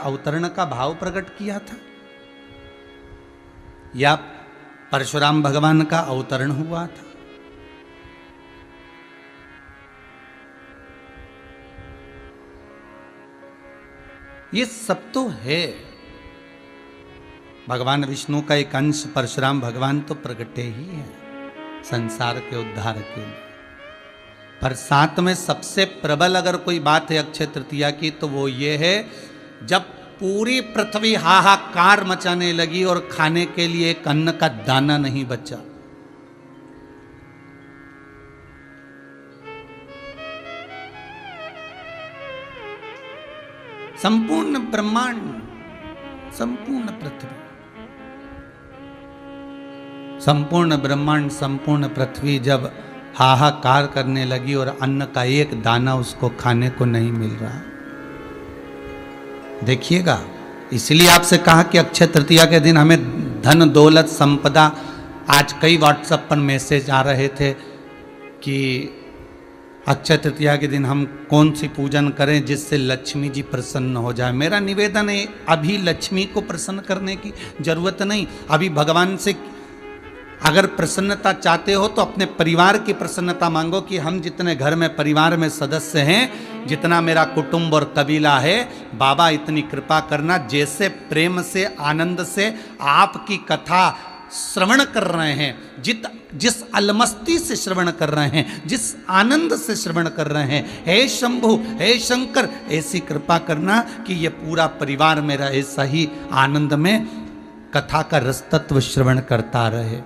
अवतरण का भाव प्रकट किया था, या परशुराम भगवान का अवतरण हुआ था? ये सब तो है। भगवान विष्णु का एक अंश परशुराम भगवान तो प्रकटे ही है संसार के उद्धार के लिए। पर साथ में सबसे प्रबल अगर कोई बात है अक्षय तृतीया की, तो वो ये है जब पूरी पृथ्वी हाहाकार मचाने लगी और खाने के लिए एक अन्न का दाना नहीं बचा। संपूर्ण ब्रह्मांड, संपूर्ण पृथ्वी, संपूर्ण ब्रह्मांड, संपूर्ण पृथ्वी जब हाहाकार करने लगी और अन्न का एक दाना उसको खाने को नहीं मिल रहा। देखिएगा, इसलिए आपसे कहा कि अक्षय तृतीया के दिन हमें धन दौलत संपदा, आज कई व्हाट्सएप पर मैसेज आ रहे थे कि अक्षय तृतीया के दिन हम कौन सी पूजन करें जिससे लक्ष्मी जी प्रसन्न हो जाए। मेरा निवेदन है, अभी लक्ष्मी को प्रसन्न करने की जरूरत नहीं। अभी भगवान से अगर प्रसन्नता चाहते हो तो अपने परिवार की प्रसन्नता मांगो कि हम जितने घर में परिवार में सदस्य हैं, जितना मेरा कुटुंब और कबीला है, बाबा इतनी कृपा करना, जैसे प्रेम से आनंद से आपकी कथा श्रवण कर रहे हैं, जिस अलमस्ती से श्रवण कर रहे हैं, जिस आनंद से श्रवण कर रहे हैं, हे शंभु हे शंकर, ऐसी कृपा करना कि ये पूरा परिवार मेरा ऐसा ही आनंद में कथा का रस तत्व श्रवण करता रहे।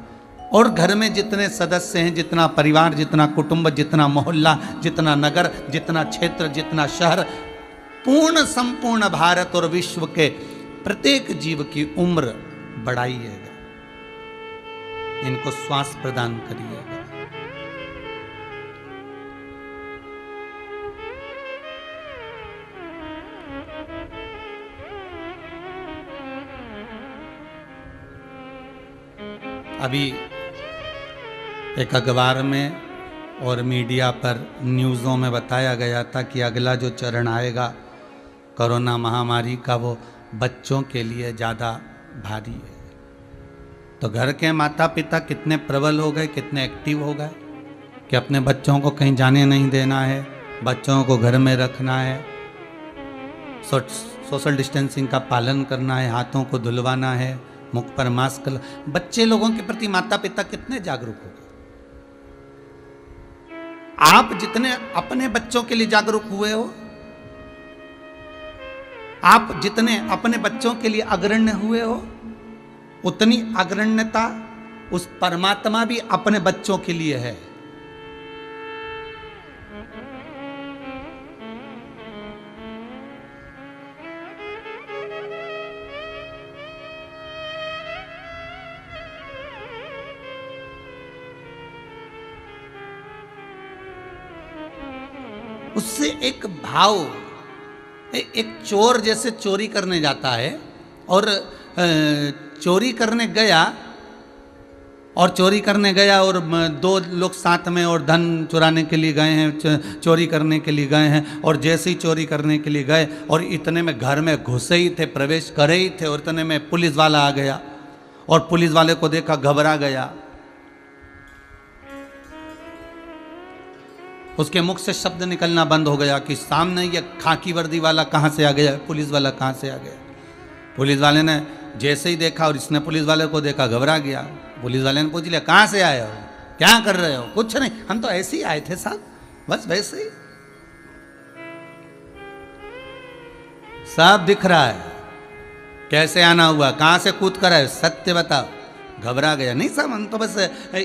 और घर में जितने सदस्य हैं, जितना परिवार, जितना कुटुंब, जितना मोहल्ला, जितना नगर, जितना क्षेत्र, जितना शहर, पूर्ण संपूर्ण भारत और विश्व के प्रत्येक जीव की उम्र बढ़ाइएगा, इनको श्वास प्रदान करिएगा। अभी एक अखबार में और मीडिया पर न्यूज़ों में बताया गया था कि अगला जो चरण आएगा कोरोना महामारी का, वो बच्चों के लिए ज़्यादा भारी है। तो घर के माता पिता कितने प्रबल हो गए, कितने एक्टिव हो गए कि अपने बच्चों को कहीं जाने नहीं देना है, बच्चों को घर में रखना है, सोशल डिस्टेंसिंग का पालन करना है, हाथों को धुलवाना है, मुख पर मास्क। बच्चे लोगों के प्रति माता पिता कितने जागरूक हो गए। आप जितने अपने बच्चों के लिए जागरूक हुए हो, आप जितने अपने बच्चों के लिए अग्रण्य हुए हो, उतनी अग्रण्यता उस परमात्मा भी अपने बच्चों के लिए है। उससे एक भाव, एक चोर जैसे चोरी करने जाता है और चोरी करने गया और दो लोग साथ में और धन चुराने के लिए गए हैं, चोरी करने के लिए गए हैं, और जैसे ही चोरी करने के लिए गए और इतने में घर में घुसे ही थे, प्रवेश करे ही थे, और इतने में पुलिस वाला आ गया और पुलिस वाले को देखा, घबरा गया। उसके मुख से शब्द निकलना बंद हो गया कि सामने ये खाकी वर्दी वाला कहाँ से आ गया, पुलिस वाला कहाँ से आ गया। पुलिस वाले ने जैसे ही देखा और इसने पुलिस वाले को देखा, घबरा गया। पुलिस वाले ने पूछ लिया, कहाँ से आए हो, क्या कर रहे हो? कुछ नहीं, हम तो ऐसे ही आए थे साहब, बस वैसे ही। सब दिख रहा है, कैसे आना हुआ, कहाँ से कूद कर आए, सत्य बताओ। घबरा गया, नहीं साहब हम तो बस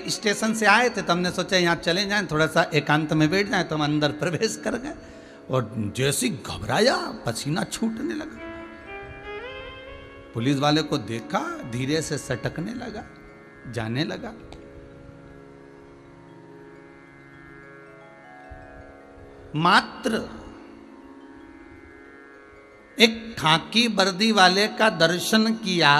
स्टेशन से आए थे, तो हमने सोचा यहाँ चले जाएं, थोड़ा सा एकांत में बैठ जाएं, तो हम अंदर प्रवेश कर गए और जैसे ही घबराया पसीना छूटने लगा। पुलिस वाले को देखा, धीरे से सटकने लगा, जाने लगा। मात्र एक खाकी वर्दी वाले का दर्शन किया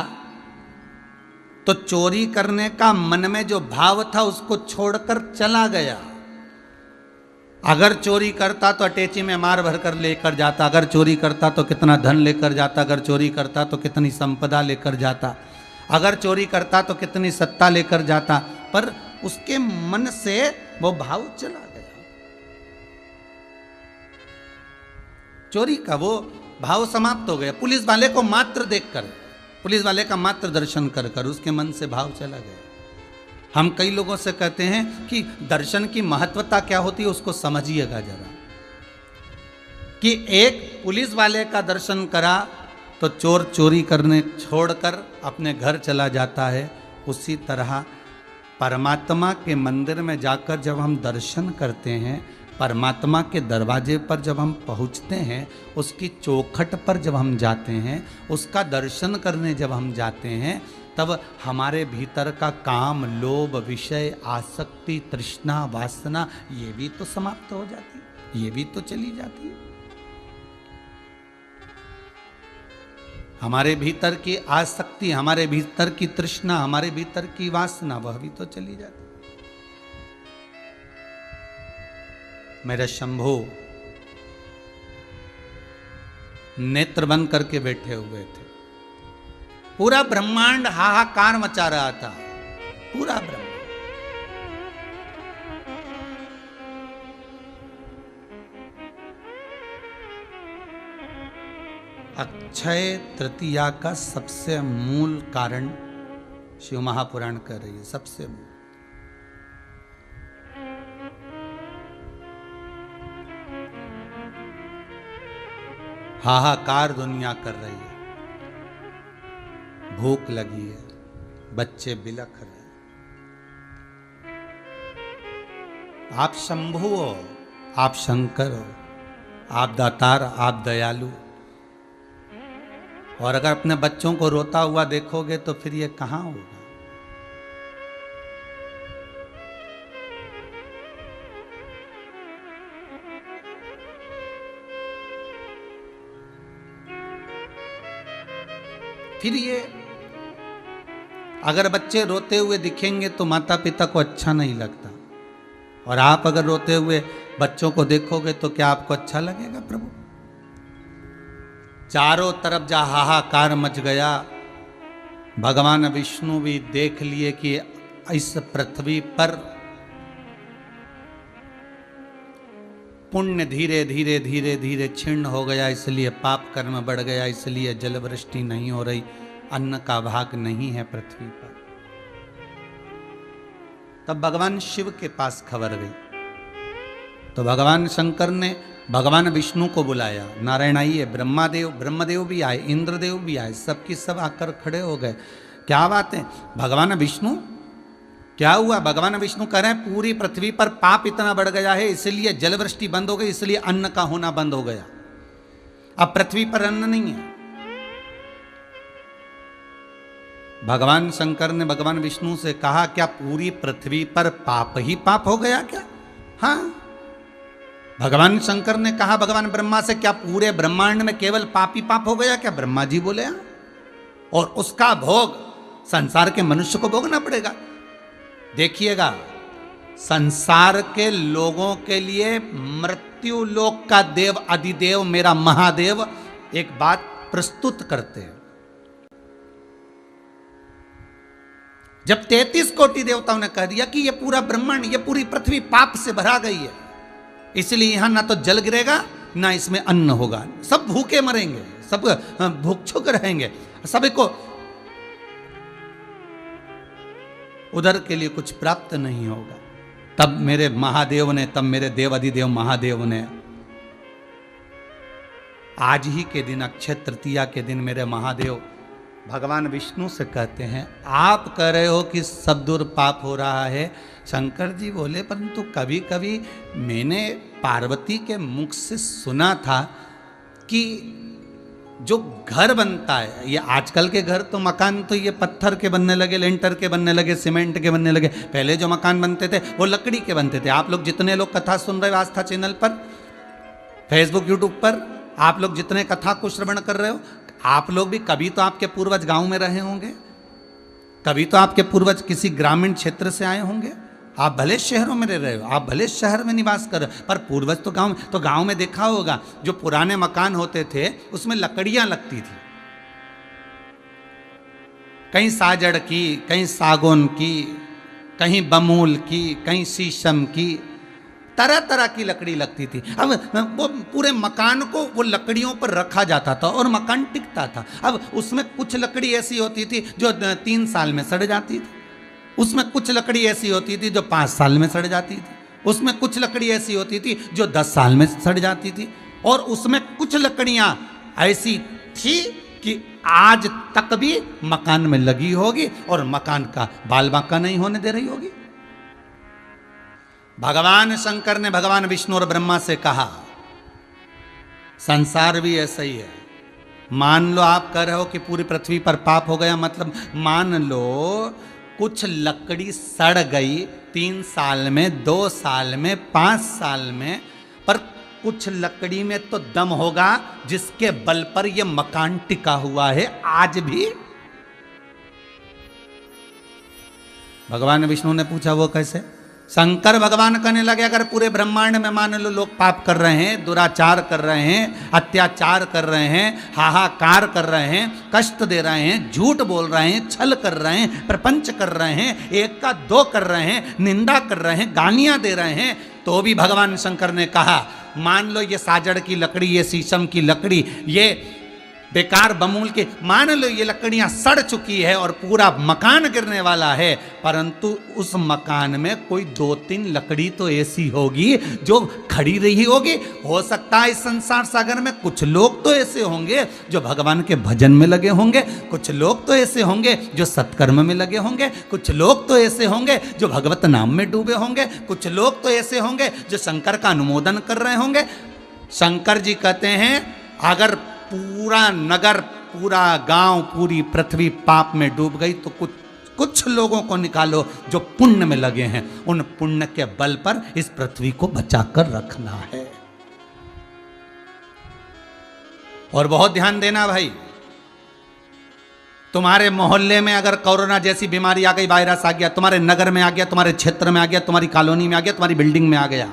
तो चोरी करने का मन में जो भाव था उसको छोड़कर चला गया। अगर चोरी करता तो अटैची में मार भर कर लेकर जाता, अगर चोरी करता तो कितना धन लेकर जाता, अगर चोरी करता तो कितनी संपदा लेकर जाता, अगर चोरी करता तो कितनी सत्ता लेकर जाता। पर उसके मन से वो भाव चला गया, चोरी का वो भाव समाप्त हो गया। पुलिस वाले को मात्र देखकर, पुलिस वाले का मात्र दर्शन कर कर उसके मन से भाव चला गया। हम कई लोगों से कहते हैं कि दर्शन की महत्वता क्या होती है, उसको समझिएगा जरा, कि एक पुलिस वाले का दर्शन करा तो चोर चोरी करने छोड़कर अपने घर चला जाता है। उसी तरह परमात्मा के मंदिर में जाकर जब हम दर्शन करते हैं, परमात्मा के दरवाजे पर जब हम पहुंचते हैं, उसकी चौखट पर जब हम जाते हैं, उसका दर्शन करने जब हम जाते हैं, तब हमारे भीतर का काम, लोभ, विषय, आसक्ति, तृष्णा, वासना, ये भी तो समाप्त हो जाती है, ये भी तो चली जाती है। हमारे भीतर की आसक्ति, हमारे भीतर की तृष्णा, हमारे भीतर की वासना, वह भी तो चली जाती। मेरे शंभू नेत्र बंद करके बैठे हुए थे, पूरा ब्रह्मांड हाहाकार मचा रहा था, पूरा ब्रह्मांड। अक्षय तृतीया का सबसे मूल कारण शिव महापुराण कर रही है, सबसे मूल। हाहाकार दुनिया कर रही है, भूख लगी है, बच्चे बिलख रहे हैं। आप शंभु हो, आप शंकर हो, आप दातार, आप दयालु। और अगर अपने बच्चों को रोता हुआ देखोगे तो फिर ये कहां होगा। फिर ये अगर बच्चे रोते हुए दिखेंगे तो माता पिता को अच्छा नहीं लगता, और आप अगर रोते हुए बच्चों को देखोगे तो क्या आपको अच्छा लगेगा। प्रभु, चारों तरफ जहां हाहाकार मच गया, भगवान विष्णु भी देख लिए कि इस पृथ्वी पर पुण्य धीरे धीरे धीरे धीरे क्षीण हो गया, इसलिए पाप कर्म बढ़ गया, इसलिए जल वृष्टि नहीं हो रही, अन्न का भाग नहीं है पृथ्वी पर। तब भगवान शिव के पास खबर गई, तो भगवान शंकर ने भगवान विष्णु को बुलाया। नारायण आइए, ब्रह्मदेव भी आए, इंद्रदेव भी आए, सबकी सब आकर खड़े हो गए। क्या बात है भगवान विष्णु, क्या हुआ? भगवान विष्णु कह रहे हैं पूरी पृथ्वी पर पाप इतना बढ़ गया है, इसलिए जलवृष्टि बंद हो गई, इसलिए अन्न का होना बंद हो गया, अब पृथ्वी पर अन्न नहीं है। भगवान शंकर ने भगवान विष्णु से कहा, क्या पूरी पृथ्वी पर पाप ही पाप हो गया क्या? हाँ। भगवान शंकर ने कहा भगवान ब्रह्मा से, क्या पूरे ब्रह्मांड में केवल पाप ही पाप हो गया क्या? ब्रह्मा जी बोले हाँ, और उसका भोग संसार के मनुष्य को भोगना पड़ेगा। देखिएगा, संसार के लोगों के लिए मृत्यु लोक का देव अधिदेव मेरा महादेव एक बात प्रस्तुत करते हैं। जब 33 कोटि देवताओं ने कह दिया कि ये पूरा ब्रह्मांड, ये पूरी पृथ्वी पाप से भरा गई है, इसलिए यहां ना तो जल गिरेगा ना इसमें अन्न होगा, सब भूखे मरेंगे, सब भूखचुक रहेंगे, सभी को उधर के लिए कुछ प्राप्त नहीं होगा। तब मेरे महादेव ने, तब मेरे देव अधिदेव महादेव ने आज ही के दिन, अक्षय तृतीया के दिन, मेरे महादेव भगवान विष्णु से कहते हैं, आप कह रहे हो कि सब दूर पाप हो रहा है। शंकर जी बोले, परंतु कभी कभी मैंने पार्वती के मुख से सुना था कि जो घर बनता है, ये आजकल के घर तो मकान तो ये पत्थर के बनने लगे, लेंटर के बनने लगे, सीमेंट के बनने लगे, पहले जो मकान बनते थे वो लकड़ी के बनते थे। आप लोग जितने लोग कथा सुन रहे हो आस्था चैनल पर, फेसबुक यूट्यूब पर, आप लोग जितने कथा को श्रवण कर रहे हो, आप लोग भी कभी तो आपके पूर्वज गांव में रहे होंगे, कभी तो आपके पूर्वज किसी ग्रामीण क्षेत्र से आए होंगे। आप भले शहरों में रह रहे हो, आप भले शहर में निवास कर रहे हो, पर पूर्वज तो गांव में देखा होगा, जो पुराने मकान होते थे उसमें लकड़ियां लगती थी, कहीं साजड़ की, कहीं सागौन की, कहीं बमूल की, कहीं शीशम की, तरह तरह की लकड़ी लगती थी। अब वो पूरे मकान को वो लकड़ियों पर रखा जाता था और मकान टिकता था। अब उसमें कुछ लकड़ी ऐसी होती थी जो 3 साल में सड़ जाती थी, उसमें कुछ लकड़ी ऐसी होती थी जो 5 साल में सड़ जाती थी, उसमें कुछ लकड़ी ऐसी होती थी जो 10 साल में सड़ जाती थी, और उसमें कुछ लकड़ियां ऐसी थी कि आज तक भी मकान में लगी होगी और मकान का बाल बांका नहीं होने दे रही होगी। भगवान शंकर ने भगवान विष्णु और ब्रह्मा से कहा, संसार भी ऐसा ही है। मान लो आप कह रहे हो कि पूरी पृथ्वी पर पाप हो गया, मतलब मान लो कुछ लकड़ी सड़ गई 3 साल में, 2 साल में, 5 साल में, पर कुछ लकड़ी में तो दम होगा जिसके बल पर यह मकान टिका हुआ है आज भी। भगवान विष्णु ने पूछा वो कैसे? शंकर भगवान कहने लगे, अगर पूरे ब्रह्मांड में मान लो लोग पाप कर रहे हैं, दुराचार कर रहे हैं, अत्याचार कर रहे हैं, हाहाकार कर रहे हैं, कष्ट दे रहे हैं, झूठ बोल रहे हैं, छल कर रहे हैं, प्रपंच कर रहे हैं, 1 का 2 कर रहे हैं, निंदा कर रहे हैं, गालियां दे रहे हैं, तो भी भगवान शंकर ने कहा, मान लो ये साजड़ की लकड़ी, ये शीशम की लकड़ी, ये बेकार बमूल के, मान लो ये लकड़ियां सड़ चुकी है और पूरा मकान गिरने वाला है, परंतु उस मकान में कोई 2-3 लकड़ी तो ऐसी होगी जो खड़ी रही होगी। हो सकता है इस संसार सागर में कुछ लोग तो ऐसे होंगे जो भगवान के भजन में लगे होंगे, कुछ लोग तो ऐसे होंगे जो सत्कर्म में लगे होंगे, कुछ लोग तो ऐसे होंगे जो भगवत नाम में डूबे होंगे, कुछ लोग तो ऐसे होंगे जो शंकर का अनुमोदन कर रहे होंगे। शंकर जी कहते हैं, अगर पूरा नगर, पूरा गांव, पूरी पृथ्वी पाप में डूब गई तो कुछ लोगों को निकालो जो पुण्य में लगे हैं, उन पुण्य के बल पर इस पृथ्वी को बचाकर रखना है। और बहुत ध्यान देना भाई, तुम्हारे मोहल्ले में अगर कोरोना जैसी बीमारी आ गई, वायरस आ गया, तुम्हारे नगर में आ गया, तुम्हारे क्षेत्र में आ गया, तुम्हारी कॉलोनी में आ गया, तुम्हारी बिल्डिंग में आ गया,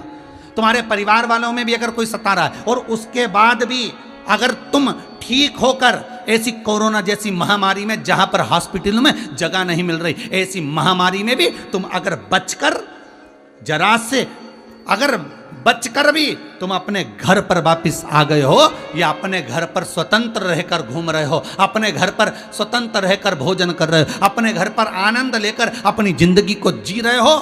तुम्हारे परिवार वालों में भी अगर कोई सता रहा है, और उसके बाद भी अगर तुम ठीक होकर ऐसी कोरोना जैसी महामारी में, जहां पर हॉस्पिटल में जगह नहीं मिल रही, ऐसी महामारी में भी तुम अगर बचकर, जरा से अगर बचकर भी तुम अपने घर पर वापस आ गए हो, या अपने घर पर स्वतंत्र रहकर घूम रहे हो, अपने घर पर स्वतंत्र रहकर भोजन कर रहे हो, अपने घर पर आनंद लेकर अपनी जिंदगी को जी रहे हो,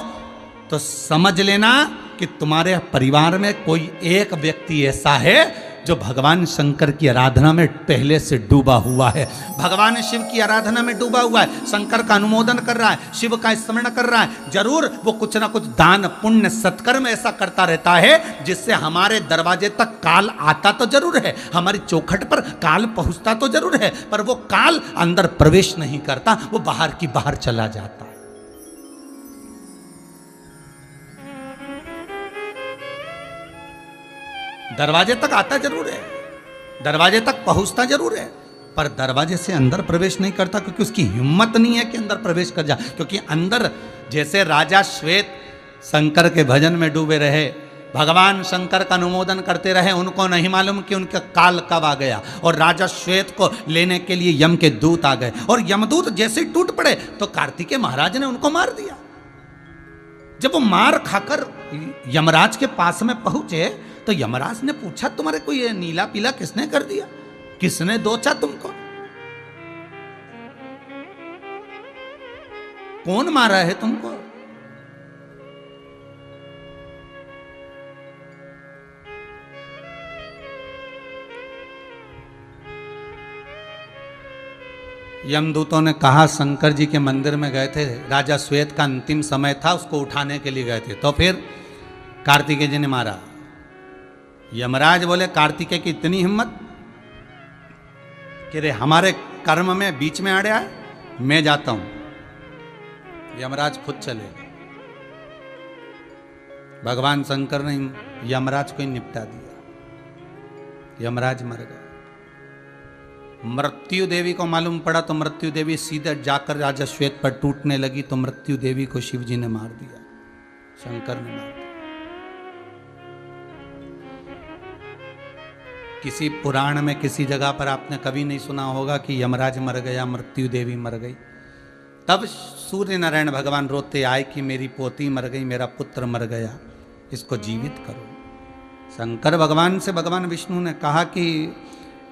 तो समझ लेना कि तुम्हारे परिवार में कोई एक व्यक्ति ऐसा है जो भगवान शंकर की आराधना में पहले से डूबा हुआ है, भगवान शिव की आराधना में डूबा हुआ है, शंकर का अनुमोदन कर रहा है, शिव का स्मरण कर रहा है। जरूर वो कुछ ना कुछ दान पुण्य सत्कर्म ऐसा करता रहता है जिससे हमारे दरवाजे तक काल आता तो जरूर है, हमारी चौखट पर काल पहुंचता तो जरूर है, पर वो काल अंदर प्रवेश नहीं करता, वो बाहर की बाहर चला जाता है। दरवाजे तक आता जरूर है, दरवाजे तक पहुंचता जरूर है, पर दरवाजे से अंदर प्रवेश नहीं करता, क्योंकि उसकी हिम्मत नहीं है कि अंदर प्रवेश कर जा। क्योंकि अंदर, जैसे राजा श्वेत शंकर के भजन में डूबे रहे, भगवान शंकर का अनुमोदन करते रहे, उनको नहीं मालूम कि उनका काल कब आ गया, और राजा श्वेत को लेने के लिए यम के दूत आ गए, और यमदूत जैसे ही टूट पड़े तो कार्तिकेय महाराज ने उनको मार दिया। जब वो मार खाकर यमराज के पास में पहुंचे तो यमराज ने पूछा, तुम्हारे को ये नीला पीला किसने कर दिया, किसने दोचा तुमको, कौन मारा है तुमको? यमदूतों ने कहा, शंकर जी के मंदिर में गए थे, राजा श्वेत का अंतिम समय था, उसको उठाने के लिए गए थे, तो फिर कार्तिकेय जी ने मारा। यमराज बोले, कार्तिकेय की इतनी हिम्मत कि रे हमारे कर्म में बीच में आ रहा है, मैं जाता हूं। यमराज खुद चले, भगवान शंकर ने यमराज को ही निपटा दिया, यमराज मर गए। मृत्यु देवी को मालूम पड़ा तो मृत्यु देवी सीधे जाकर राजा श्वेत पर टूटने लगी, तो मृत्यु देवी को शिव जी ने मार दिया। शंकर ने मार दिया। किसी पुराण में किसी जगह पर आपने कभी नहीं सुना होगा कि यमराज मर गया, मृत्यु देवी मर गई। तब सूर्य नारायण भगवान रोते आए कि मेरी पोती मर गई, मेरा पुत्र मर गया, इसको जीवित करो। शंकर भगवान से भगवान विष्णु ने कहा कि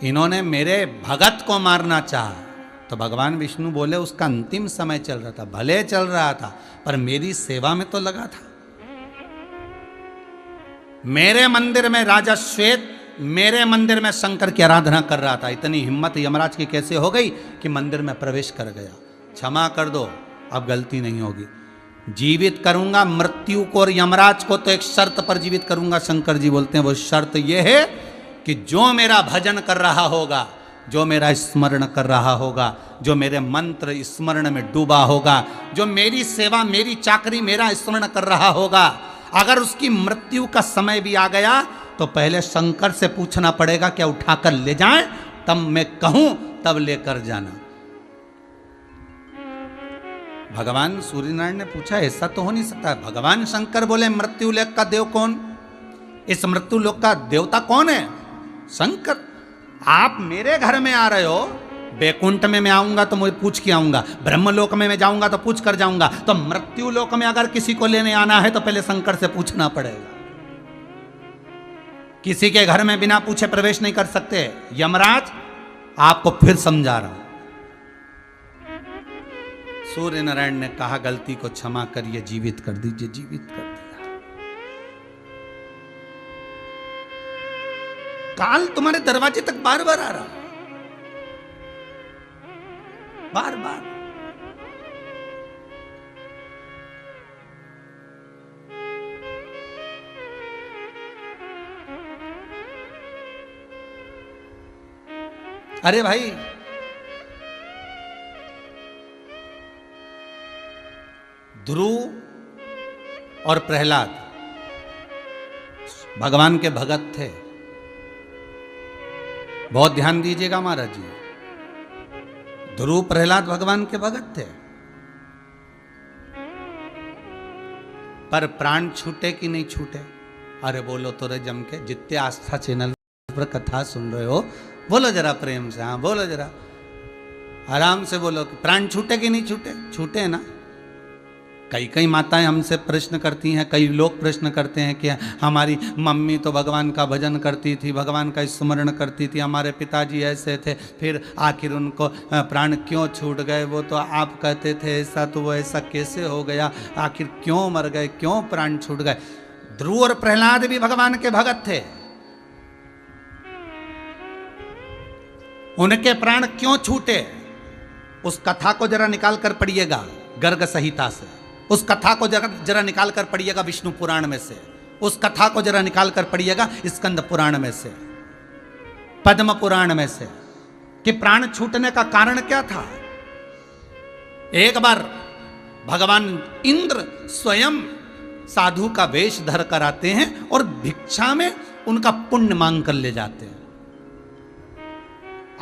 इन्होंने मेरे भगत को मारना चाहा। तो भगवान विष्णु बोले उसका अंतिम समय चल रहा था, भले चल रहा था, पर मेरी सेवा में तो लगा था। मेरे मंदिर में राजा श्वेत मेरे मंदिर में शंकर की आराधना कर रहा था। इतनी हिम्मत यमराज की कैसे हो गई कि मंदिर में प्रवेश कर गया। क्षमा कर दो, अब गलती नहीं होगी। जीवित करूंगा मृत्यु को और यमराज को, तो एक शर्त पर जीवित करूंगा। शंकर जी बोलते हैं वो शर्त ये है कि जो मेरा भजन कर रहा होगा, जो मेरा स्मरण कर रहा होगा, जो मेरे मंत्र स्मरण में डूबा होगा, जो मेरी सेवा मेरी चाकरी मेरा स्मरण कर रहा होगा, अगर उसकी मृत्यु का समय भी आ गया तो पहले शंकर से पूछना पड़ेगा क्या उठाकर ले जाएं, तब मैं कहूं तब लेकर जाना। भगवान सूर्यनारायण ने पूछा ऐसा तो हो नहीं सकता। भगवान शंकर बोले मृत्यु लोक का देव कौन? इस मृत्यु लोक का देवता कौन है? शंकर। आप मेरे घर में आ रहे हो, बैकुंठ में मैं आऊंगा तो मुझे पूछ के आऊंगा, ब्रह्मलोक में मैं जाऊंगा तो पूछ कर जाऊंगा, तो मृत्यु लोक में अगर किसी को लेने आना है तो पहले शंकर से पूछना पड़ेगा। किसी के घर में बिना पूछे प्रवेश नहीं कर सकते। यमराज आपको फिर समझा रहा हूं। सूर्य नारायण ने कहा गलती को क्षमा करिए, जीवित कर दीजिए। जीवित कर दिया। काल तुम्हारे दरवाजे तक बार बार आ रहा, बार बार। अरे भाई, ध्रुव और प्रहलाद भगवान के भगत थे। बहुत ध्यान दीजिएगा महाराज जी। ध्रुव प्रहलाद भगवान के भगत थे, पर प्राण छूटे कि नहीं छूटे? अरे बोलो तो रे जम के। जितने आस्था चैनल पर कथा सुन रहे हो, बोलो जरा प्रेम से। हाँ बोलो जरा, आराम से बोलो। प्राण छूटे कि नहीं छूटे? छूटे ना। कई कई माताएं हमसे प्रश्न करती हैं, कई लोग प्रश्न करते हैं कि हमारी मम्मी तो भगवान का भजन करती थी, भगवान का स्मरण करती थी, हमारे पिताजी ऐसे थे, फिर आखिर उनको प्राण क्यों छूट गए? वो तो आप कहते थे ऐसा, तो वो ऐसा कैसे हो गया? आखिर क्यों मर गए, क्यों प्राण छूट गए? ध्रुव और प्रहलाद भी भगवान के भगत थे। उनके प्राण क्यों छूटे? उस कथा को जरा निकाल कर पढ़िएगा गर्ग संहिता से, उस कथा को जरा निकाल कर पढ़िएगा विष्णु पुराण में से, उस कथा को जरा निकाल कर पढ़िएगा स्कंद पुराण में से, पद्म पुराण में से, कि प्राण छूटने का कारण क्या था। एक बार भगवान इंद्र स्वयं साधु का वेश धर कर आते हैं और भिक्षा में उनका पुण्य मांग कर ले जाते हैं।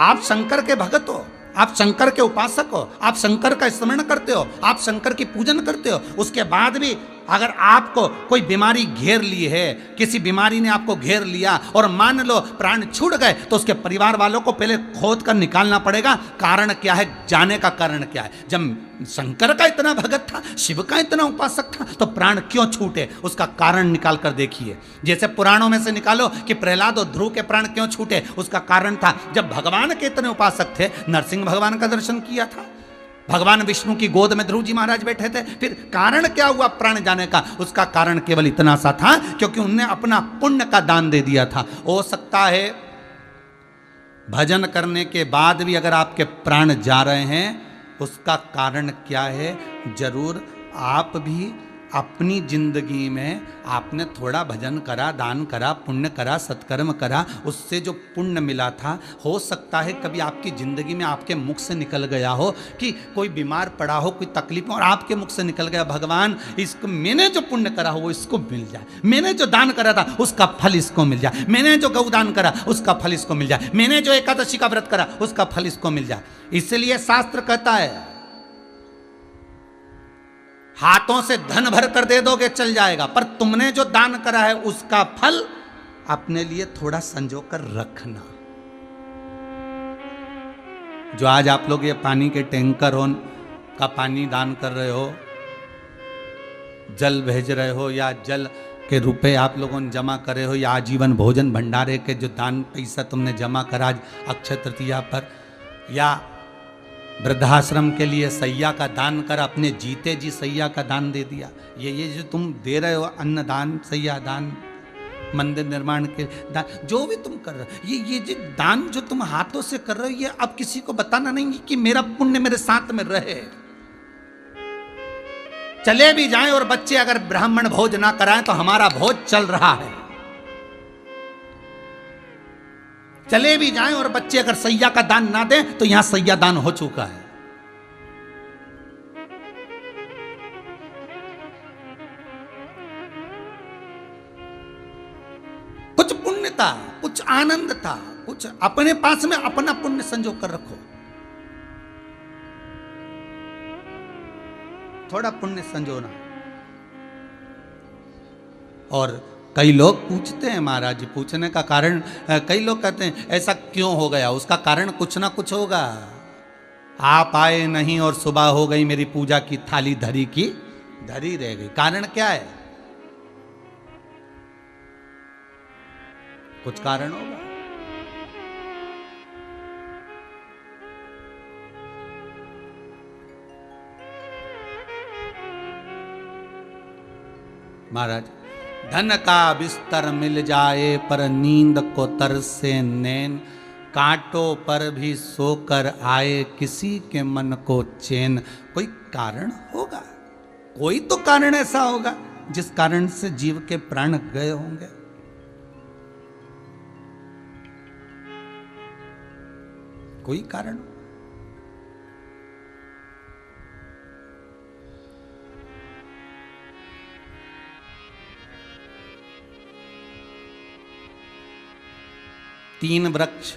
आप शंकर के भगत हो, आप शंकर के उपासक हो, आप शंकर का स्मरण करते हो, आप शंकर की पूजन करते हो, उसके बाद भी अगर आपको कोई बीमारी घेर ली है, किसी बीमारी ने आपको घेर लिया और मान लो प्राण छूट गए, तो उसके परिवार वालों को पहले खोद कर निकालना पड़ेगा कारण क्या है, जाने का कारण क्या है। जब शंकर का इतना भगत था, शिव का इतना उपासक था, तो प्राण क्यों छूटे उसका कारण निकाल कर देखिए। जैसे पुराणों में से निकालो कि प्रहलाद और ध्रुव के प्राण क्यों छूटे, उसका कारण था जब भगवान के इतने उपासक थे, नरसिंह भगवान का दर्शन किया था, भगवान विष्णु की गोद में ध्रुव जी महाराज बैठे थे, फिर कारण क्या हुआ प्राण जाने का? उसका कारण केवल इतना सा था क्योंकि उनने अपना पुण्य का दान दे दिया था। हो सकता है भजन करने के बाद भी अगर आपके प्राण जा रहे हैं, उसका कारण क्या है? जरूर आप भी अपनी जिंदगी में आपने थोड़ा भजन करा, दान करा, पुण्य करा, सत्कर्म करा, उससे जो पुण्य मिला था, हो सकता है कभी आपकी जिंदगी में आपके मुख से निकल गया हो कि कोई बीमार पड़ा हो, कोई तकलीफ हो, और आपके मुख से निकल गया भगवान इसको, मैंने जो पुण्य करा हो वो इसको मिल जाए, मैंने जो दान करा था उसका फल इसको मिल जाए, मैंने जो गौदान करा उसका फल इसको मिल जाए, मैंने जो एकादशी का व्रत करा उसका फल इसको मिल जाए। इसलिए शास्त्र कहता है हाथों से धन भर कर दे दोगे चल जाएगा, पर तुमने जो दान करा है उसका फल अपने लिए थोड़ा संजो कर रखना। जो आज आप लोग ये पानी के टैंकर का पानी दान कर रहे हो, जल भेज रहे हो, या जल के रुपए आप लोगों ने जमा करे हो, या आजीवन भोजन भंडारे के जो दान पैसा तुमने जमा करा आज अक्षय तृतीया पर, या वृद्धाश्रम के लिए सैया का दान कर अपने जीते जी सैया का दान दे दिया, ये जो तुम दे रहे हो अन्नदान, सैया दान, मंदिर निर्माण के दान, जो भी तुम कर रहे हो, ये जो दान जो तुम हाथों से कर रहे हो, ये अब किसी को बताना नहीं कि मेरा पुण्य मेरे साथ में रहे। चले भी जाएं और बच्चे अगर ब्राह्मण भोज ना कराएं तो हमारा भोज चल रहा है। चले भी जाएं और बच्चे अगर सैया का दान ना दें तो यहां सैया दान हो चुका है। कुछ पुण्य था, कुछ आनंद था, कुछ अपने पास में अपना पुण्य संजो कर रखो, थोड़ा पुण्य संजोना। और कई लोग पूछते हैं महाराज जी, पूछने का कारण, कई लोग कहते हैं ऐसा क्यों हो गया, उसका कारण कुछ ना कुछ होगा। आप आए नहीं और सुबह हो गई, मेरी पूजा की थाली धरी की धरी रह गई, कारण क्या है? कुछ कारण होगा। महाराज, धन का बिस्तर मिल जाए पर नींद को तरसे नैन, कांटों पर भी सोकर आए किसी के मन को चैन। कोई कारण होगा, कोई तो कारण ऐसा होगा जिस कारण से जीव के प्राण गए होंगे। कोई कारण। तीन वृक्ष,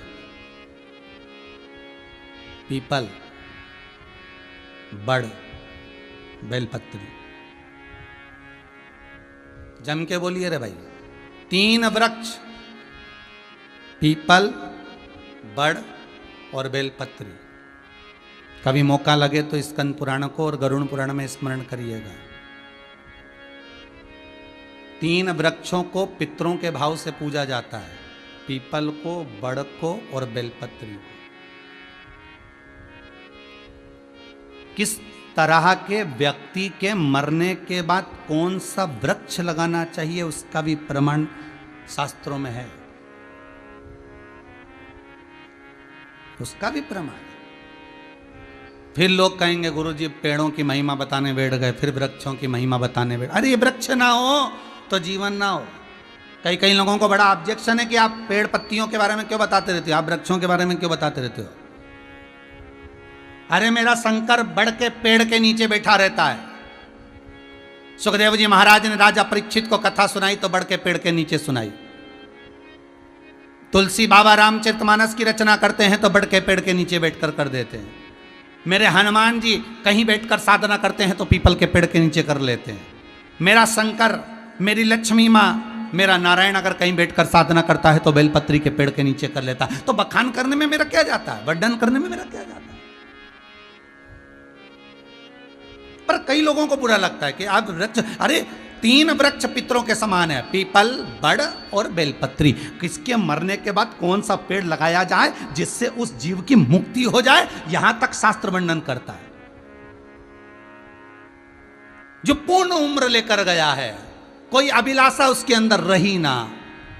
पीपल, बड़, बेलपत्री, जम के बोलिए रे भाई। तीन वृक्ष, पीपल, बड़ और बेलपत्री। कभी मौका लगे तो स्कंद पुराण को और गरुड़ पुराण में स्मरण करिएगा। तीन वृक्षों को पितरों के भाव से पूजा जाता है, पीपल को, बड़ को और बेलपत्री को। किस तरह के व्यक्ति के मरने के बाद कौन सा वृक्ष लगाना चाहिए उसका भी प्रमाण शास्त्रों में है, उसका भी प्रमाण। फिर लोग कहेंगे गुरुजी पेड़ों की महिमा बताने बैठ गए, फिर वृक्षों की महिमा बताने बैठ। अरे ये वृक्ष ना हो तो जीवन ना हो। कई लोगों को बड़ा ऑब्जेक्शन है कि आप पेड़ पत्तियों के बारे में क्यों बताते रहते हो, आप वृक्षों के बारे में क्यों बताते रहते हो। अरे मेरा शंकर बड़ के पेड़ के नीचे बैठा रहता है। सुखदेव जी महाराज ने राजा परीक्षित को कथा सुनाई तो बड़ के पेड़ के नीचे सुनाई। तुलसी बाबा रामचरितमानस की रचना करते हैं तो बड़ के पेड़ के नीचे बैठकर कर देते हैं। मेरे हनुमान जी कहीं बैठकर साधना करते हैं तो पीपल के पेड़ के नीचे कर लेते हैं। मेरा शंकर, मेरी लक्ष्मी माँ, मेरा नारायण अगर कहीं बैठकर साधना करता है तो बेलपत्री के पेड़ के नीचे कर लेता है। तो बखान करने में मेरा क्या जाता है, वर्णन करने में मेरा क्या जाता है। पर कई लोगों को बुरा लगता है कि आप वृक्ष, अरे तीन वृक्ष पितरों के समान है, पीपल, बड़ और बेलपत्री। किसके मरने के बाद कौन सा पेड़ लगाया जाए जिससे उस जीव की मुक्ति हो जाए, यहां तक शास्त्र वर्णन करता है। जो पूर्ण उम्र लेकर गया है, कोई अभिलाषा उसके अंदर रही ना,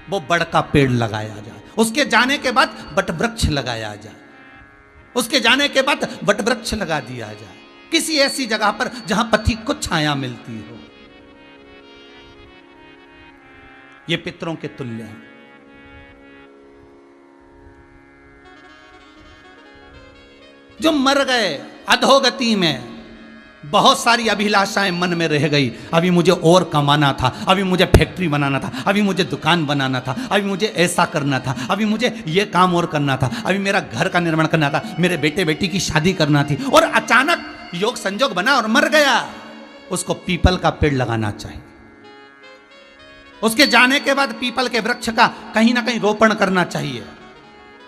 वो बड़ का पेड़ लगाया जाए। उसके जाने के बाद बट वृक्ष लगाया जाए, उसके जाने के बाद बट वृक्ष लगा दिया जाए किसी ऐसी जगह पर जहां पथिक को छाया मिलती हो। ये पितरों के तुल्य है। जो मर गए अधोगति में, बहुत सारी अभिलाषाएं मन में रह गई। अभी मुझे और कमाना था, अभी मुझे फैक्ट्री बनाना था, अभी मुझे दुकान बनाना था, अभी मुझे ऐसा करना था, अभी मुझे ये काम और करना था, अभी मेरा घर का निर्माण करना था, मेरे बेटे बेटी की शादी करना थी, और अचानक योग संजोग बना और मर गया। उसको पीपल का पेड़ लगाना चाहिए। उसके जाने के बाद पीपल के वृक्ष का कहीं ना कहीं रोपण करना चाहिए,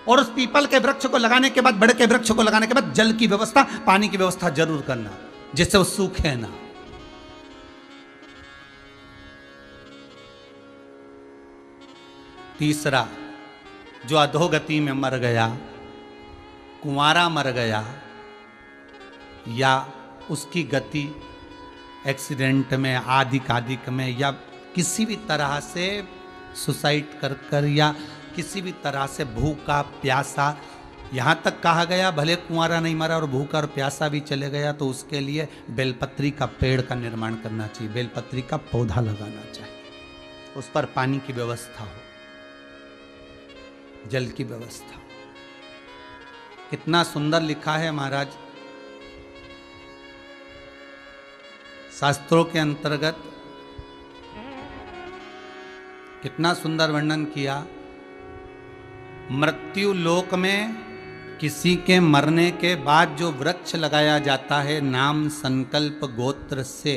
और उस पीपल के वृक्ष को लगाने के बाद, बड़े के वृक्ष को लगाने के बाद जल की व्यवस्था, पानी की व्यवस्था जरूर करना, जिससे वो सूखे ना। तीसरा, जो अधोगति में मर गया, कुंवारा मर गया, या उसकी गति एक्सीडेंट में, आदिक में, या किसी भी तरह से सुसाइड कर कर, या किसी भी तरह से भूखा प्यासा, यहाँ तक कहा गया भले कुंवारा नहीं मरा और भूखा और प्यासा भी चले गया तो उसके लिए बेलपत्री का पेड़ का निर्माण करना चाहिए, बेलपत्री का पौधा लगाना चाहिए, उस पर पानी की व्यवस्था हो, जल की व्यवस्था। कितना सुंदर लिखा है महाराज शास्त्रों के अंतर्गत, कितना सुंदर वर्णन किया। मृत्यु लोक में किसी के मरने के बाद जो वृक्ष लगाया जाता है नाम संकल्प गोत्र से,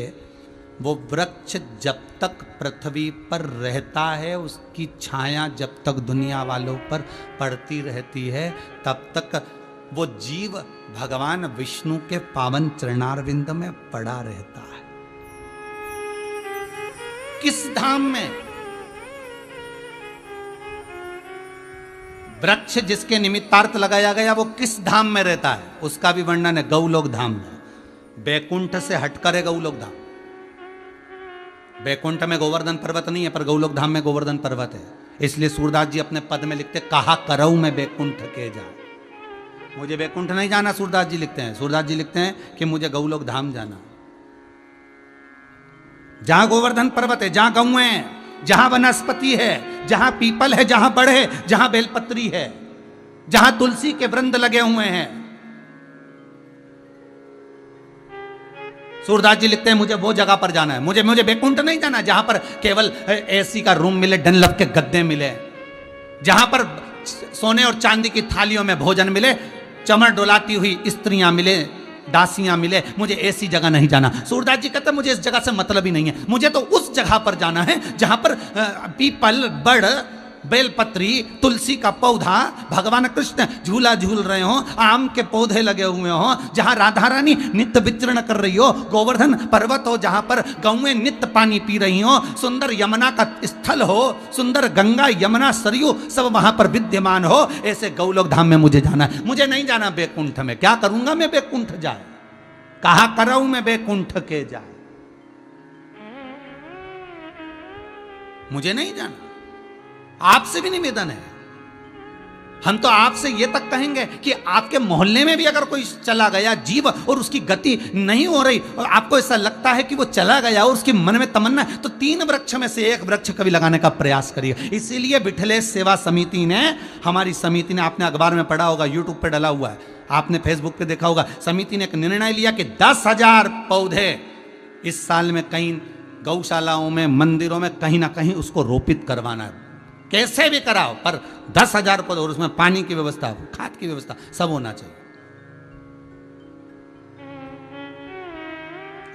वो वृक्ष जब तक पृथ्वी पर रहता है, उसकी छाया जब तक दुनिया वालों पर पड़ती रहती है, तब तक वो जीव भगवान विष्णु के पावन चरणारविंद में पड़ा रहता है। किस धाम में? वृक्ष जिसके निमित्तार्थ लगाया गया वो किस धाम में रहता है, उसका भी वर्णन है गौलोक धाम में। बैकुंठ से हटकर है गौलोक धाम। बैकुंठ में गोवर्धन पर्वत नहीं है, पर गौलोक धाम में गोवर्धन पर्वत है। इसलिए सूरदास जी अपने पद में लिखते, कहा करऊ में बैकुंठ के जा। मुझे बैकुंठ नहीं जाना, सूरदास जी लिखते हैं। सूरदास जी लिखते हैं कि मुझे गौलोक धाम जाना, जहां गोवर्धन पर्वत है, जहां गौ है, जहां वनस्पति है, जहां पीपल है, जहां बड़ है, जहां बेलपत्री है, जहां तुलसी के वृंद लगे हुए हैं। सूरदास जी लिखते हैं मुझे वो जगह पर जाना है, मुझे बैकुंठ नहीं जाना जहां पर केवल एसी का रूम मिले, डनलप के गद्दे मिले, जहां पर सोने और चांदी की थालियों में भोजन मिले, चमर डोलाती हुई स्त्रियां मिले, दासियां मिले। मुझे ऐसी जगह नहीं जाना। सूरदास जी कहते मुझे इस जगह से मतलब ही नहीं है, मुझे तो उस जगह पर जाना है जहां पर पीपल, बड़, बेलपत्री, तुलसी का पौधा, भगवान कृष्ण झूला झूल रहे हो, आम के पौधे लगे हुए हो, जहां राधा रानी नित्य विचरण कर रही हो, गोवर्धन पर्वत हो जहां पर गौएं नित्य पानी पी रही हो, सुंदर यमुना का स्थल हो, सुंदर गंगा यमुना सरयू सब वहां पर विद्यमान हो, ऐसे गौलोक धाम में मुझे जाना है। मुझे नहीं जाना बैकुंठ में। क्या करूंगा मैं बैकुंठ जाए? कहा करऊ मैं बैकुंठ के जाए। मुझे नहीं जाना। आपसे भी निवेदन है, हम तो आपसे ये तक कहेंगे कि आपके मोहल्ले में भी अगर कोई चला गया जीव और उसकी गति नहीं हो रही और आपको ऐसा लगता है कि वो चला गया और उसके मन में तमन्ना है, तो 3 वृक्ष में से 1 वृक्ष कभी लगाने का प्रयास करिए। इसीलिए विठलेश सेवा समिति ने, हमारी समिति ने, आपने अखबार में पढ़ा होगा, यूट्यूब पे डला हुआ है, आपने फेसबुक पे देखा होगा, समिति ने एक निर्णय लिया कि 10,000 पौधे इस साल में कहीं गौशालाओं में, मंदिरों में कहीं ना कहीं उसको रोपित करवाना है। कैसे भी कराओ, पर 10,000 पौधे, और उसमें पानी की व्यवस्था, खाद की व्यवस्था सब होना चाहिए।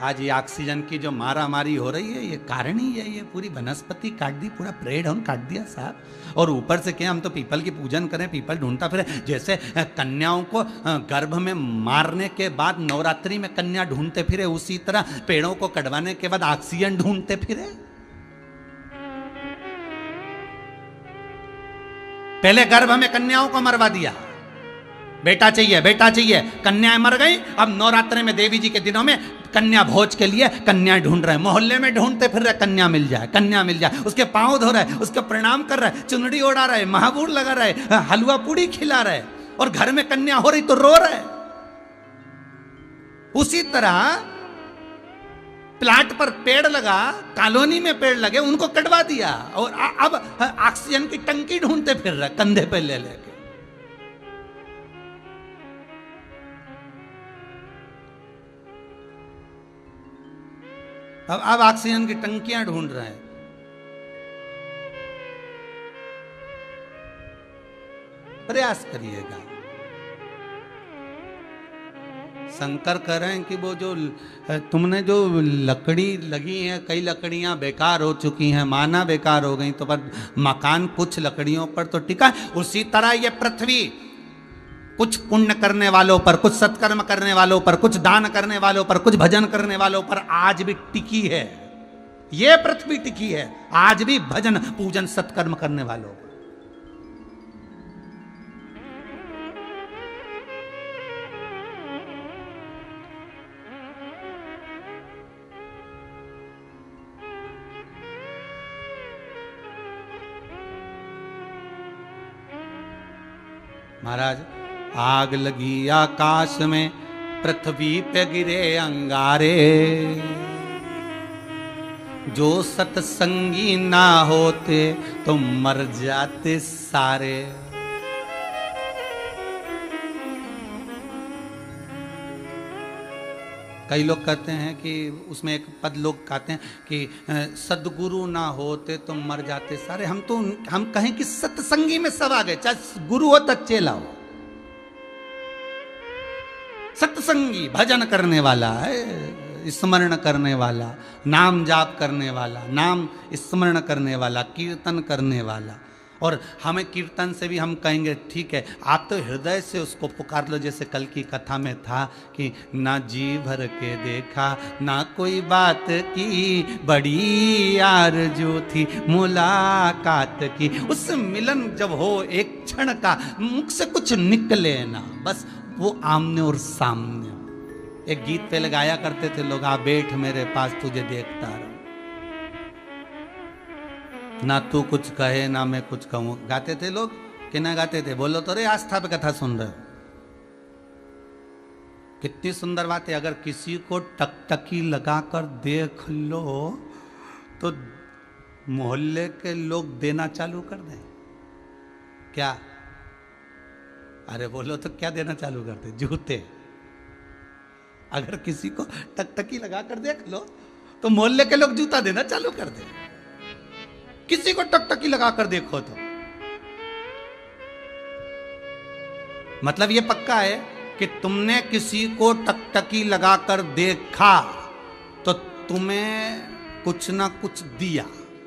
आज ये ऑक्सीजन की जो मारामारी हो रही है, ये कारण ही है। ये पूरी वनस्पति काट दी, पूरा पेड़ हम काट दिया साहब, और ऊपर से क्या हम तो पीपल की पूजन करें, पीपल ढूंढता फिरे। जैसे कन्याओं को गर्भ में मारने के बाद नवरात्रि में कन्या ढूंढते फिरे, उसी तरह पेड़ों को कटवाने के बाद ऑक्सीजन ढूंढते फिरे। पहले गर्भ में कन्याओं को मरवा दिया, बेटा चाहिए, बेटा चाहिए, कन्याएं मर गई। अब नवरात्रि में देवी जी के दिनों में कन्या भोज के लिए कन्याएं ढूंढ रहे हैं, मोहल्ले में ढूंढते फिर रहे, कन्या मिल जाए, कन्या मिल जाए। उसके पांव धो रहे, उसके प्रणाम कर रहे, चुनड़ी ओढ़ा रहे, महाबूर लगा रहे, हलवा पूड़ी खिला रहे, और घर में कन्या हो रही तो रो रहे। उसी तरह प्लाट पर पेड़ लगा, कॉलोनी में पेड़ लगे, उनको कटवा दिया, और अब ऑक्सीजन की टंकी ढूंढते फिर रहे कंधे पे ले लेके। अब ऑक्सीजन की टंकियां ढूंढ रहे हैं। प्रयास करिएगा। शंकर कह रहे हैं कि वो जो तुमने जो लकड़ी लगी है, कई लकड़ियां बेकार हो चुकी हैं, माना बेकार हो गई, तो पर मकान कुछ लकड़ियों पर तो टिका है। उसी तरह ये पृथ्वी कुछ पुण्य करने वालों पर, कुछ सत्कर्म करने वालों पर, कुछ दान करने वालों पर, कुछ भजन करने वालों पर आज भी टिकी है। ये पृथ्वी टिकी है आज भी भजन पूजन सत्कर्म करने वालों पर। महाराज, आग लगी आकाश में, पृथ्वी पे गिरे अंगारे, जो सत्संगी ना होते तो मर जाते सारे। कई लोग कहते हैं कि उसमें एक पद लोग कहते हैं कि सदगुरु ना होते तो मर जाते सारे। हम कहें कि सत्संगी में सब आ गए, चाहे गुरु हो तो चेला हो। सत्संगी भजन करने वाला है, स्मरण करने वाला, नाम जाप करने वाला, नाम स्मरण करने वाला, कीर्तन करने वाला। और हमें कीर्तन से भी हम कहेंगे ठीक है, आप तो हृदय से उसको पुकार लो। जैसे कल की कथा में था कि ना जी भर के देखा, ना कोई बात की, बड़ी आरज़ू थी मुलाकात की। उस मिलन जब हो एक क्षण का, मुख से कुछ निकले ना, बस वो आमने और सामने। एक गीत पे लगाया करते थे लोग, आ बैठ मेरे पास तुझे देखता रहा, ना तू कुछ कहे ना मैं कुछ कहूं। गाते थे लोग कि ना गाते थे? बोलो तो रे, आस्था पे कथा सुन रहे हो। कितनी सुंदर बात है। अगर किसी को टकटकी लगाकर देख लो तो मोहल्ले के लोग देना चालू कर दें क्या? अरे बोलो तो क्या देना चालू कर दे? जूते। अगर किसी को टकटकी लगाकर देख लो तो मोहल्ले के लोग जूता देना चालू कर दे। किसी को टकटकी लगाकर देखो तो मतलब ये पक्का है कि तुमने किसी को टकटकी लगाकर देखा तो तुम्हें कुछ ना कुछ दिया,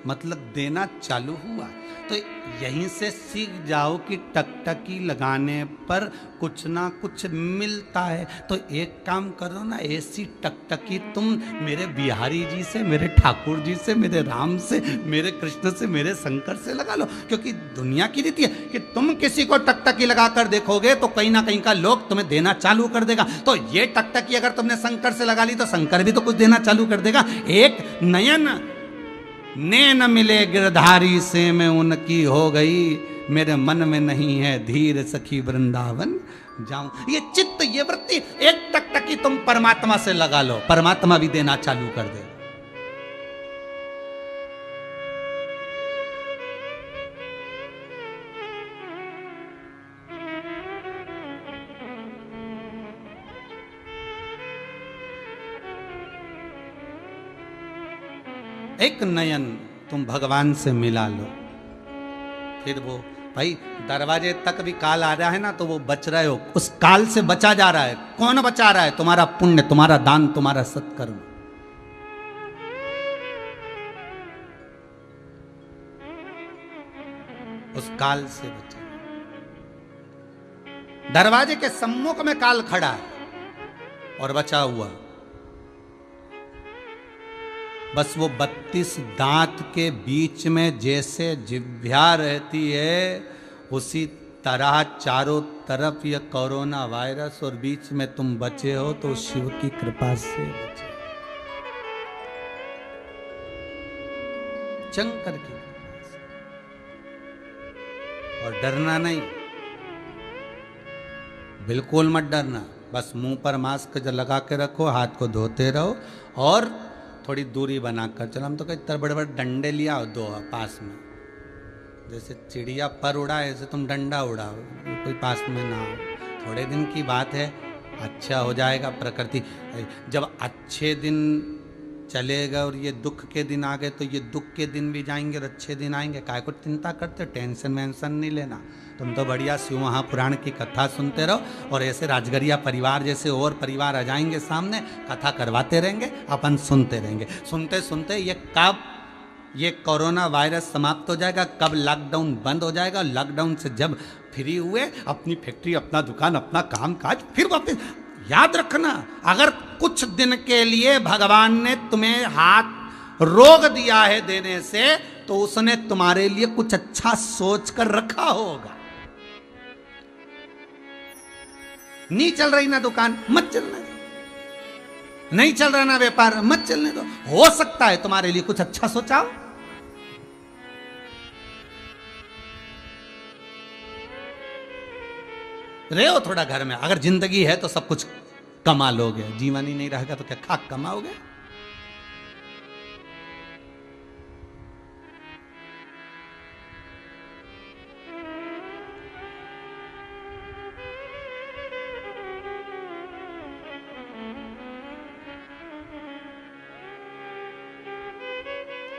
मतलब देना चालू हुआ। तो यहीं से सीख जाओ कि टकटकी लगाने पर कुछ ना कुछ मिलता है। तो एक काम करो ना, ऐसी टकटकी तुम मेरे बिहारी जी से, मेरे ठाकुर जी से, मेरे राम से, मेरे कृष्ण से, मेरे शंकर से लगा लो। क्योंकि दुनिया की रीति है कि तुम किसी को टकटकी लगाकर देखोगे तो कहीं ना कहीं का लोग तुम्हें देना चालू कर देगा। तो ये टकटकी अगर तुमने शंकर से लगा ली तो शंकर भी तो कुछ देना चालू कर देगा। एक नयन नैन मिले गिरधारी से, मैं उनकी हो गई, मेरे मन में नहीं है धीर, सखी वृंदावन जाऊं। ये चित्त, ये वृत्ति, एक टकटकी तुम परमात्मा से लगा लो, परमात्मा भी देना चालू कर दे। एक नयन तुम भगवान से मिला लो, फिर वो भाई दरवाजे तक भी काल आ रहा है ना, तो वो बच रहे हो, उस काल से बचा जा रहा है। कौन बचा रहा है? तुम्हारा पुण्य, तुम्हारा दान, तुम्हारा सत्कर्म। उस काल से बचा। दरवाजे के सम्मुख में काल खड़ा है और बचा हुआ, बस वो 32 दांत के बीच में जैसे जिह्वा रहती है, उसी तरह चारों तरफ ये कोरोना वायरस, और बीच में तुम बचे हो तो शिव की कृपा से बचे, शंकर की कृपा से। और डरना नहीं, बिल्कुल मत डरना। बस मुंह पर मास्क लगा के रखो, हाथ को धोते रहो और थोड़ी दूरी बनाकर चलो। हम तो कई तरह बड़े बड़े डंडे लिया हो दो पास में, जैसे चिड़िया पर उड़ा है ऐसे तुम डंडा उड़ाओ, कोई पास में ना हो। थोड़े दिन की बात है, अच्छा हो जाएगा। प्रकृति जब अच्छे दिन चलेगा और ये दुख के दिन आ गए तो ये दुख के दिन भी जाएंगे और अच्छे दिन आएंगे। काय को चिंता करते, टेंशन वेंशन नहीं लेना। तुम तो बढ़िया शिव महापुराण की कथा सुनते रहो और ऐसे राजगरिया परिवार जैसे और परिवार आ जाएंगे सामने, कथा करवाते रहेंगे, अपन सुनते रहेंगे। सुनते सुनते ये कब ये कोरोना वायरस समाप्त हो जाएगा, कब लॉकडाउन बंद हो जाएगा, लॉकडाउन से जब फ्री हुए अपनी फैक्ट्री, अपना दुकान, अपना काम काज फिर वापस। याद रखना, अगर कुछ दिन के लिए भगवान ने तुम्हें हाथ रोक दिया है देने से, तो उसने तुम्हारे लिए कुछ अच्छा सोच कर रखा होगा। नहीं चल रही ना दुकान, मत चलने दो। नहीं चल रहा ना व्यापार, मत चलने दो। हो सकता है तुम्हारे लिए कुछ अच्छा सोचा हो। रहे हो थोड़ा घर में, अगर जिंदगी है तो सब कुछ कमा लोगे, जीवन ही नहीं रहेगा तो क्या खाक कमाओगे।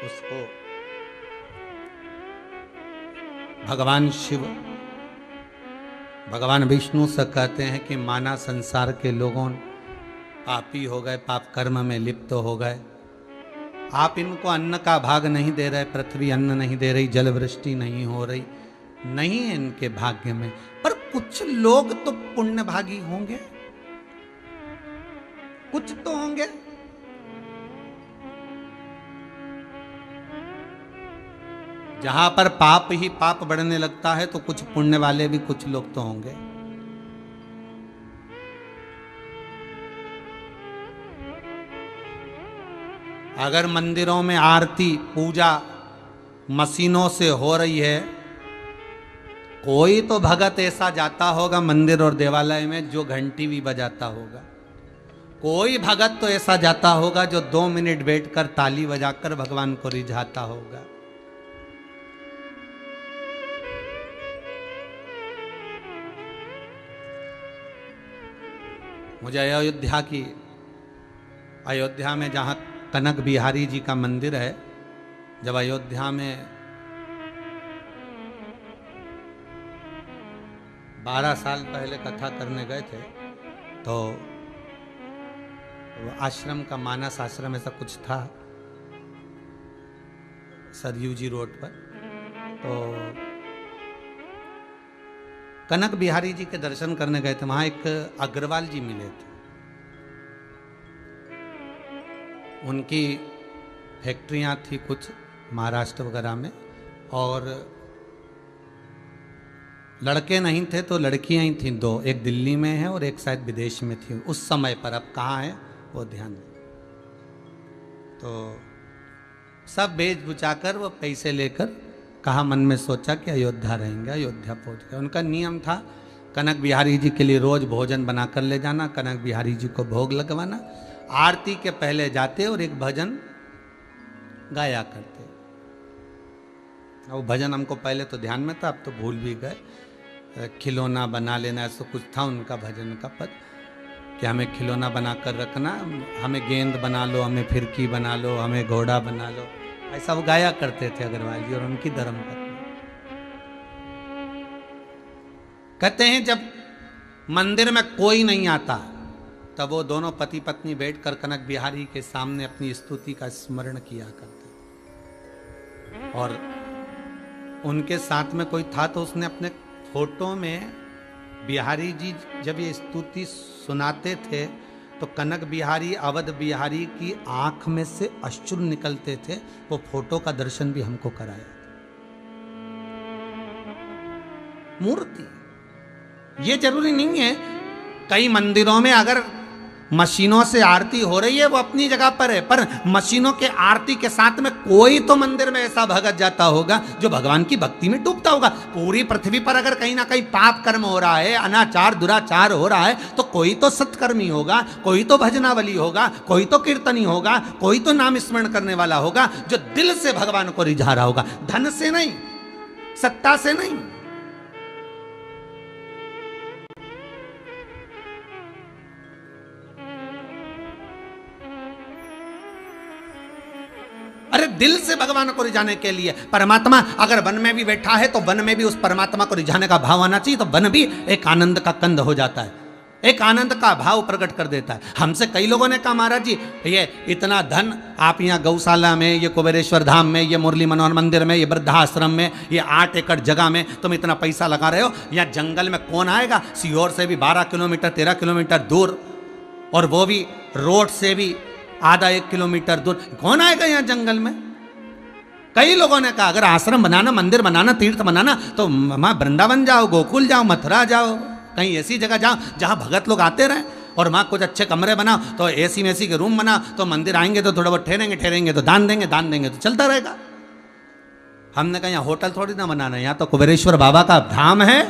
उसको भगवान शिव, भगवान विष्णु से कहते हैं कि माना संसार के लोगों पापी हो गए, पाप कर्म में लिप्त हो गए। आप इनको अन्न का भाग नहीं दे रहे, पृथ्वी अन्न नहीं दे रही, जल वृष्टि नहीं हो रही, नहीं है इनके भाग्य में। पर कुछ लोग तो पुण्य भागी होंगे, कुछ तो होंगे। जहां पर पाप ही पाप बढ़ने लगता है तो कुछ पुण्य वाले भी कुछ लोग तो होंगे। अगर मंदिरों में आरती पूजा मशीनों से हो रही है, कोई तो भगत ऐसा जाता होगा मंदिर और देवालय में जो घंटी भी बजाता होगा। कोई भगत तो ऐसा जाता होगा जो 2 मिनट बैठकर ताली बजाकर भगवान को रिझाता होगा। मुझे अयोध्या में जहाँ कनक बिहारी जी का मंदिर है, जब अयोध्या में 12 साल पहले कथा करने गए थे, तो वो आश्रम का मानस आश्रम ऐसा कुछ था सरयू जी रोड पर, तो कनक बिहारी जी के दर्शन करने गए थे। वहां एक अग्रवाल जी मिले थे। उनकी फैक्ट्रियां थी कुछ महाराष्ट्र वगैरह में, और लड़के नहीं थे तो लड़कियां ही थीं 2, एक दिल्ली में है और एक शायद विदेश में थी उस समय पर। अब कहाँ है वो ध्यान नहीं। तो सब बेच बुचाकर वो पैसे लेकर कहा, मन में सोचा कि अयोध्या रहेंगे, अयोध्या पहुंच गए। उनका नियम था कनक बिहारी जी के लिए रोज भोजन बनाकर ले जाना, कनक बिहारी जी को भोग लगवाना, आरती के पहले जाते और एक भजन गाया करते। वो भजन हमको पहले तो ध्यान में था, अब तो भूल भी गए। खिलौना बना लेना, ऐसा कुछ था उनका भजन का पद, कि हमें खिलौना बना कर रखना, हमें गेंद बना लो, हमें फिरकी बना लो, हमें घोड़ा बना लो, ऐसा वो गाया करते थे अग्रवाल जी और उनकी धर्मपत्नी। कहते हैं जब मंदिर में कोई नहीं आता तब वो दोनों पति पत्नी बैठकर कनक बिहारी के सामने अपनी स्तुति का स्मरण किया करते। और उनके साथ में कोई था तो उसने अपने फोटो में बिहारी जी जब ये स्तुति सुनाते थे तो कनक बिहारी अवध बिहारी की आंख में से अश्रु निकलते थे। वो फोटो का दर्शन भी हमको कराया। मूर्ति ये जरूरी नहीं है, कई मंदिरों में अगर मशीनों से आरती हो रही है वो अपनी जगह पर है, पर मशीनों के आरती के साथ में कोई तो मंदिर में ऐसा भगत जाता होगा जो भगवान की भक्ति में डूबता होगा। पूरी पृथ्वी पर अगर कहीं ना कहीं पाप कर्म हो रहा है, अनाचार दुराचार हो रहा है, तो कोई तो सत्कर्मी होगा, कोई तो भजनावली होगा, कोई तो कीर्तनी होगा, कोई तो नाम स्मरण करने वाला होगा जो दिल से भगवान को रिझा रहा होगा, धन से नहीं, सत्ता से नहीं। पूरे दिल से भगवान को रिझाने के लिए। परमात्मा अगर वन में भी बैठा है तो वन में भी उस परमात्मा को रिझाने का भाव आना चाहिए, तो वन भी एक आनंद का कंद हो जाता है, एक आनंद का भाव प्रकट कर देता है। हमसे कई लोगों ने कहा महाराज जी ये इतना धन आप यहाँ गौशाला में, ये कुबेरेश्वर धाम में, ये मुरली मनोहर मंदिर में, ये वृद्धाश्रम में, ये 8 एकड़ जगह में तुम इतना पैसा लगा रहे हो, यहाँ जंगल में कौन आएगा? सीहोर से भी 12 किलोमीटर 13 किलोमीटर दूर, और वो भी रोड से भी आधा 1 किलोमीटर दूर, कौन आएगा यहाँ जंगल में? कई लोगों ने कहा अगर आश्रम बनाना, मंदिर बनाना, तीर्थ बनाना तो माँ वृंदावन जाओ, गोकुल जाओ, मथुरा जाओ, कहीं ऐसी जगह जाओ जहाँ भगत लोग आते रहें, और माँ कुछ अच्छे कमरे बनाओ, तो एसी में एसी के रूम बनाओ, तो मंदिर आएंगे तो थोड़ा बहुत ठहरेंगे तो दान देंगे तो चलता रहेगा। हमने कहा यहाँ होटल थोड़ी ना बनाना है, यहाँ तो कुबेरेश्वर बाबा का धाम है,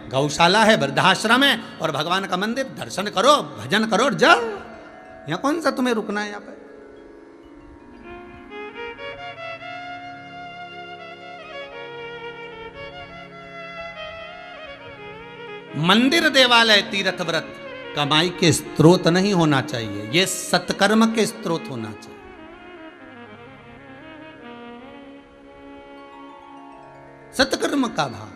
गौशाला है, वृद्धाश्रम है और भगवान का मंदिर, दर्शन करो, भजन करो और जाओ। यहाँ कौन सा तुम्हें रुकना है यहाँ पे? मंदिर, देवालय, तीर्थ व्रत कमाई के स्रोत नहीं होना चाहिए, ये सत्कर्म के स्रोत होना चाहिए। सत्कर्म का भाव।